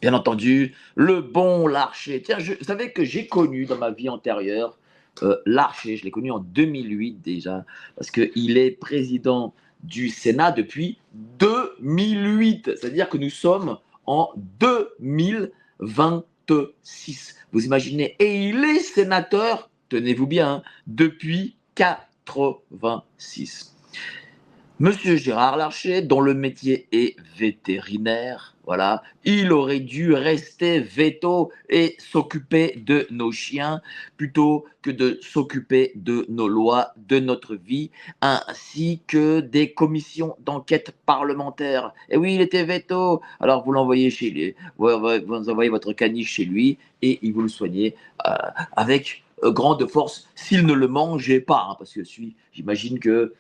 Bien entendu, le bon Larcher. Tiens, vous savez que j'ai connu dans ma vie antérieure Larcher, je l'ai connu en 2008 déjà, parce qu'il est président du Sénat depuis 2008. C'est-à-dire que nous sommes en 2026. Vous imaginez? Et il est sénateur, tenez-vous bien, hein, depuis 86. Monsieur Gérard Larcher, dont le métier est vétérinaire, voilà, il aurait dû rester veto et s'occuper de nos chiens plutôt que de s'occuper de nos lois, de notre vie, ainsi que des commissions d'enquête parlementaire. Et oui, il était veto. Alors vous l'envoyez chez lui, vous envoyez votre caniche chez lui et il vous le soignez avec grande force s'il ne le mangeait pas, hein, parce que j'imagine que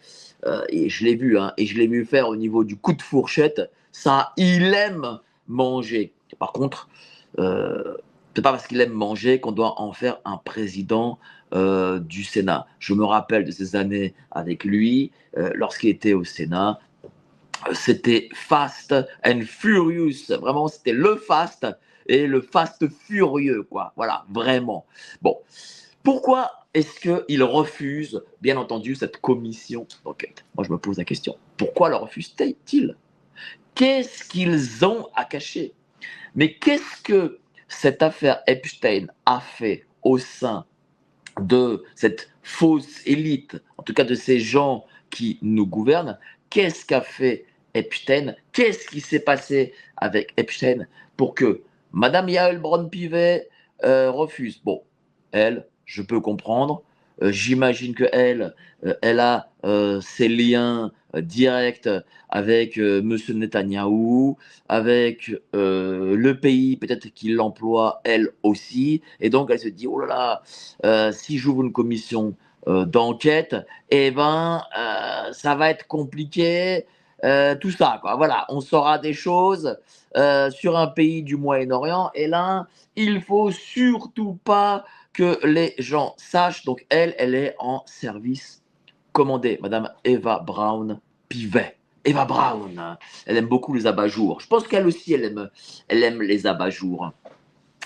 et je l'ai vu, hein, et je l'ai vu faire au niveau du coup de fourchette. Ça, il aime manger. Par contre, c'est pas parce qu'il aime manger qu'on doit en faire un président du Sénat. Je me rappelle de ces années avec lui, lorsqu'il était au Sénat. C'était Fast and Furious. Vraiment, c'était le Fast et le Fast furieux, quoi. Voilà, vraiment. Bon, pourquoi est-ce qu'il refuse, bien entendu, cette commission d'enquête? Moi, je me pose la question. Pourquoi le refuse-t-il? Qu'est-ce qu'ils ont à cacher? Mais qu'est-ce que cette affaire Epstein a fait au sein de cette fausse élite, en tout cas de ces gens qui nous gouvernent? Qu'est-ce qu'a fait Epstein? Qu'est-ce qui s'est passé avec Epstein pour que Madame Yael Braun-Pivet refuse? Bon, elle, je peux comprendre. J'imagine que elle a ses liens directs avec Monsieur Netanyahou, avec le pays peut-être qui l'emploie elle aussi, et donc elle se dit oh là là, si j'ouvre une commission d'enquête, eh ben, ça va être compliqué. Tout ça, quoi. Voilà, on saura des choses sur un pays du Moyen-Orient. Et là, il faut surtout pas que les gens sachent. Donc, elle est en service commandé. Madame Eva Braun Pivet. Eva Braun, hein, elle aime beaucoup les abat-jours. Je pense qu'elle aussi, elle aime les abat-jours.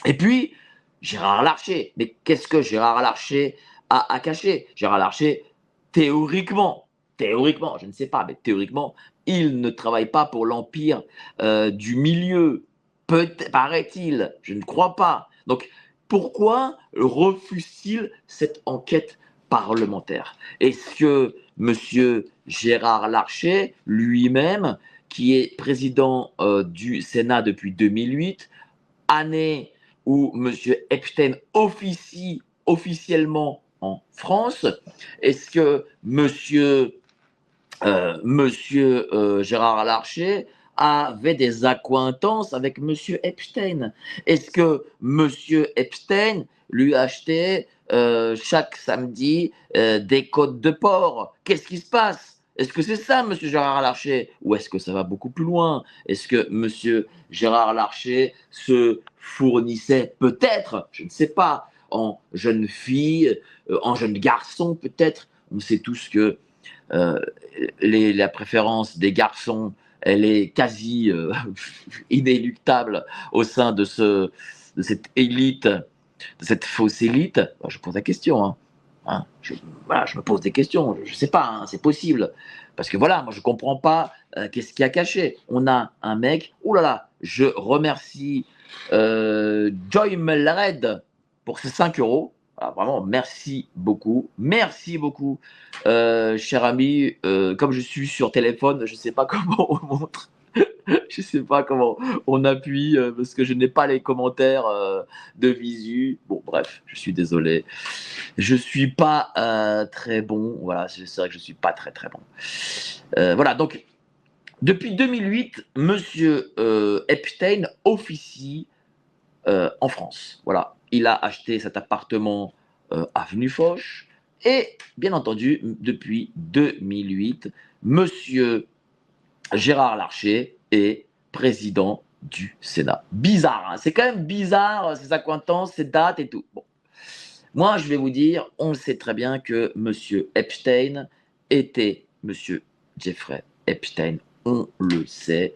Et puis, Gérard Larcher. Mais qu'est-ce que Gérard Larcher a à cacher? Gérard Larcher, théoriquement, je ne sais pas, mais théoriquement, il ne travaille pas pour l'empire du milieu. Paraît-il, je ne crois pas. Donc, pourquoi refuse-t-il cette enquête parlementaire? Est-ce que M. Gérard Larcher, lui-même, qui est président du Sénat depuis 2008, année où M. Epstein officie officiellement en France, est-ce que Gérard Larcher avait des accointances avec M. Epstein? Est-ce que M. Epstein lui achetait chaque samedi des côtes de porc? Qu'est-ce qui se passe? Est-ce que c'est ça, M. Gérard Larcher? Ou est-ce que ça va beaucoup plus loin? Est-ce que M. Gérard Larcher se fournissait peut-être, je ne sais pas, en jeune fille, en jeune garçon peut-être? On sait tous que euh, la préférence des garçons, elle est quasi inéluctable au sein de cette élite, de cette fausse élite. Je pose la question. Hein. Voilà, je me pose des questions. Je ne sais pas, hein, c'est possible. Parce que voilà, moi je ne comprends pas qu'est-ce qu'il y a caché. On a un mec, oh là là, je remercie Joy Melred pour ses 5 euros. Ah, vraiment, merci beaucoup. Merci beaucoup, cher ami. Comme je suis sur téléphone, je ne sais pas comment on montre. Je ne sais pas comment on appuie parce que je n'ai pas les commentaires de visu. Bon, bref, je suis désolé. Je ne suis pas très bon. Voilà, c'est vrai que je ne suis pas très très bon. Voilà, donc depuis 2008, Monsieur Epstein officie en France. Voilà, il a acheté cet appartement avenue Foch et bien entendu, depuis 2008, Monsieur Gérard Larcher est président du Sénat. Bizarre, hein, c'est quand même bizarre ces accointances, ces dates et tout. Bon. Moi, je vais vous dire, on sait très bien que Monsieur Epstein était Monsieur Jeffrey Epstein, on le sait.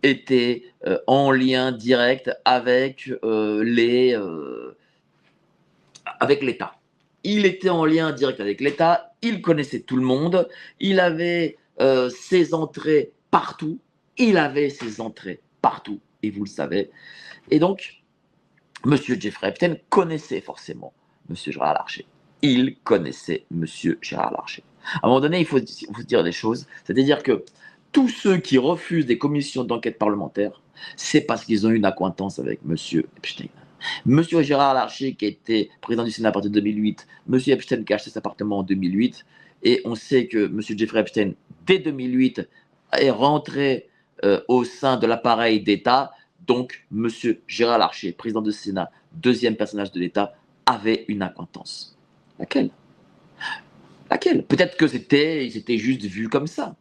était en lien direct avec avec l'État. Il était en lien direct avec l'État, il connaissait tout le monde, il avait ses entrées partout, il avait ses entrées partout, et vous le savez. Et donc, M. Jeffrey Epstein connaissait forcément M. Gérard Larcher. Il connaissait M. Gérard Larcher. À un moment donné, il faut dire des choses, c'est-à-dire que tous ceux qui refusent des commissions d'enquête parlementaire, c'est parce qu'ils ont eu une acquaintance avec M. Epstein. Monsieur Gérard Larcher, qui a été président du Sénat à partir de 2008, Monsieur Epstein qui a acheté cet appartement en 2008, et on sait que Monsieur Jeffrey Epstein, dès 2008, est rentré au sein de l'appareil d'État. Donc, Monsieur Gérard Larcher, président du Sénat, deuxième personnage de l'État, avait une acquaintance. Laquelle? Laquelle? Peut-être que c'était juste vu comme ça.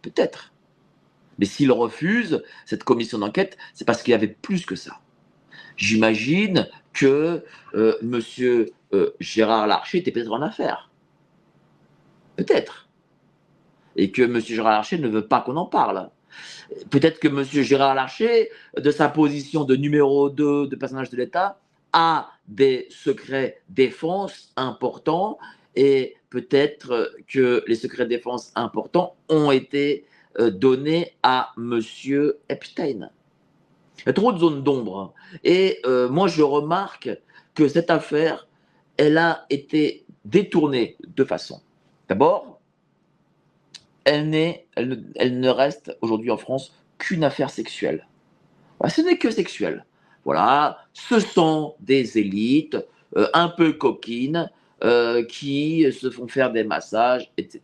Peut-être. Mais s'il refuse cette commission d'enquête, c'est parce qu'il y avait plus que ça. J'imagine que M. Gérard Larcher était peut-être en affaires. Peut-être. Et que M. Gérard Larcher ne veut pas qu'on en parle. Peut-être que M. Gérard Larcher, de sa position de numéro 2 de personnage de l'État, a des secrets défense importants et peut-être que les secrets défense importants ont été donnés à M. Epstein. Il y a trop de zones d'ombre. Et moi, je remarque que cette affaire, elle a été détournée de deux façons. D'abord, elle ne reste aujourd'hui en France qu'une affaire sexuelle. Voilà, ce n'est que sexuel. Voilà, ce sont des élites un peu coquines qui se font faire des massages, etc.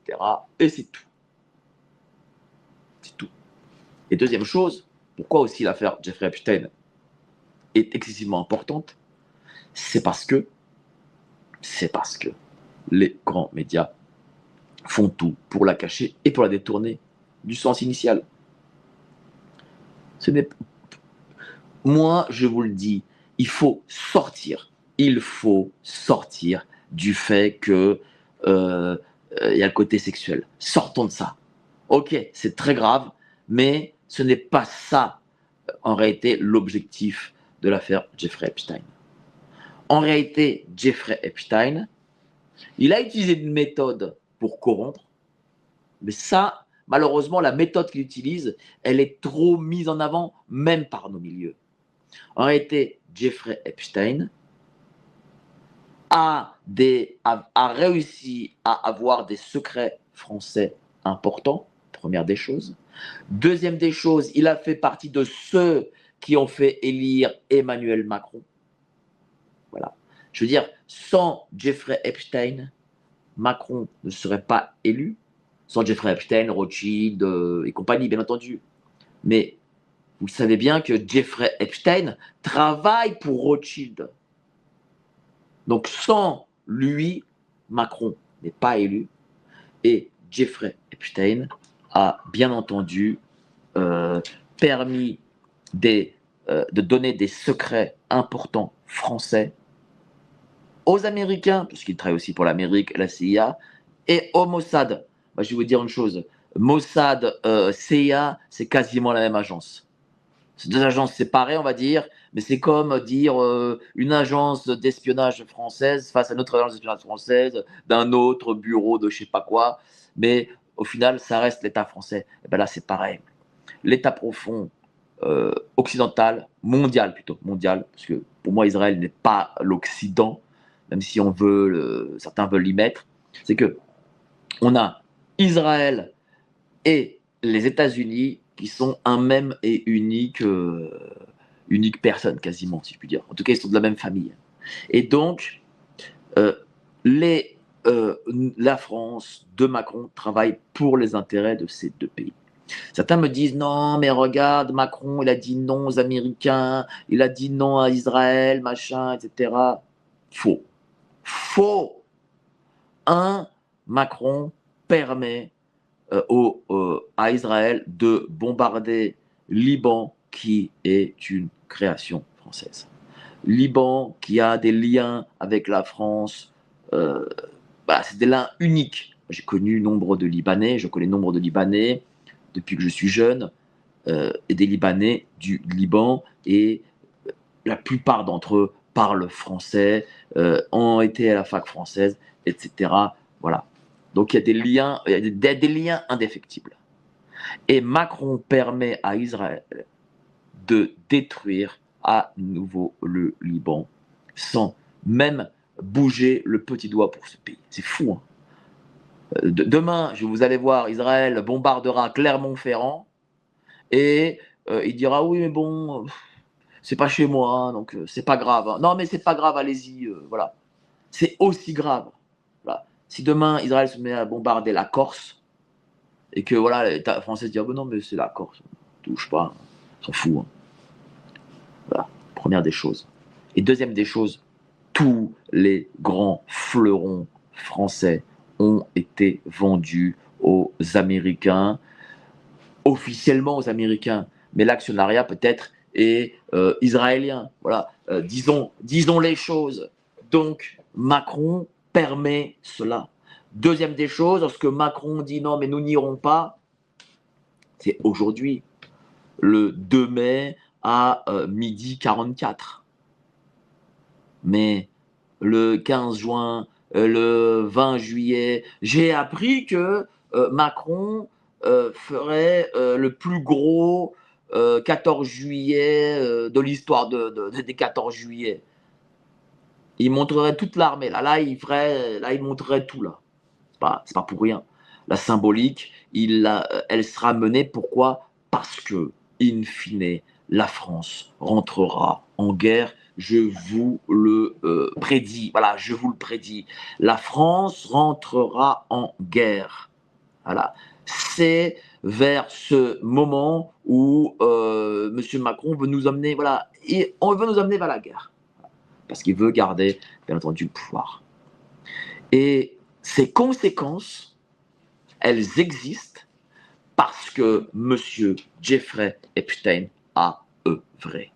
Et c'est tout. C'est tout. Et deuxième chose, pourquoi aussi l'affaire Jeffrey Epstein est excessivement importante, c'est parce que les grands médias font tout pour la cacher et pour la détourner du sens initial. Moi, je vous le dis, il faut sortir du fait que y a le côté sexuel. Sortons de ça. Ok, c'est très grave, mais ce n'est pas ça, en réalité, l'objectif de l'affaire Jeffrey Epstein. En réalité, Jeffrey Epstein, il a utilisé une méthode pour corrompre, mais ça, malheureusement, la méthode qu'il utilise, elle est trop mise en avant, même par nos milieux. En réalité, Jeffrey Epstein a réussi à avoir des secrets français importants, première des choses. Deuxième des choses, il a fait partie de ceux qui ont fait élire Emmanuel Macron. Voilà. Je veux dire, sans Jeffrey Epstein, Macron ne serait pas élu. Sans Jeffrey Epstein, Rothschild et compagnie, bien entendu. Mais vous savez bien que Jeffrey Epstein travaille pour Rothschild. Donc sans lui, Macron n'est pas élu. Et Jeffrey Epstein a bien entendu permis de donner des secrets importants français aux Américains, puisqu'il travaille aussi pour l'Amérique, la CIA, et au Mossad. Bah, je vais vous dire une chose, Mossad, CIA, c'est quasiment la même agence. C'est deux agences séparées, on va dire, mais c'est comme dire une agence d'espionnage française face à une autre agence d'espionnage française, d'un autre bureau de je sais pas quoi, mais au final, ça reste l'État français. Et ben là, c'est pareil. L'État profond, occidental, mondial plutôt, mondial, parce que pour moi, Israël n'est pas l'Occident, même si certains veulent l'y mettre, c'est que on a Israël et les États-Unis qui sont un même et unique personne quasiment, si je puis dire. En tout cas, ils sont de la même famille. Et donc, la France de Macron travaille pour les intérêts de ces deux pays. Certains me disent non, mais regarde, Macron, il a dit non aux Américains, il a dit non à Israël, machin, etc. Faux. Faux. Macron permet à Israël de bombarder Liban, qui est une création française. Liban, qui a des liens avec la France, c'est des liens uniques. J'ai connu nombre de Libanais, je connais nombre de Libanais depuis que je suis jeune. et des Libanais du Liban, et la plupart d'entre eux parlent français, ont été à la fac française, etc. Voilà. Donc il y a des liens, il y a des liens indéfectibles. Et Macron permet à Israël de détruire à nouveau le Liban sans même bouger le petit doigt pour ce pays. C'est fou, hein. Demain, vous allez voir, Israël bombardera Clermont-Ferrand et il dira oui, mais bon, c'est pas chez moi, hein, donc c'est pas grave, hein. Non, mais c'est pas grave, allez-y, voilà. C'est aussi grave. Voilà. Si demain Israël se met à bombarder la Corse et que voilà, l'État français dit ah ben non, mais c'est la Corse, touche pas, on s'en fout, hein. Voilà, première des choses. Et deuxième des choses, tous les grands fleurons français ont été vendus aux Américains, officiellement aux Américains, mais l'actionnariat peut-être est israélien. Voilà, disons les choses. Donc Macron permet cela. Deuxième des choses, lorsque Macron dit non mais nous n'irons pas, c'est aujourd'hui, le 2 mai à midi 44. Mais le 15 juin, le 20 juillet, j'ai appris que Macron ferait le plus gros 14 juillet de l'histoire des 14 juillet. Il montrerait toute l'armée. Là, il montrerait tout là. C'est pas pour rien. La symbolique, elle sera menée. Pourquoi? Parce que, in fine, la France rentrera en guerre. Je vous le prédis. Voilà, je vous le prédis. La France rentrera en guerre. Voilà. C'est vers ce moment où M. Macron veut nous emmener, voilà, et on veut nous emmener vers la guerre. Parce qu'il veut garder, bien entendu, le pouvoir. Et ces conséquences, elles existent parce que M. Jeffrey Epstein a œuvré.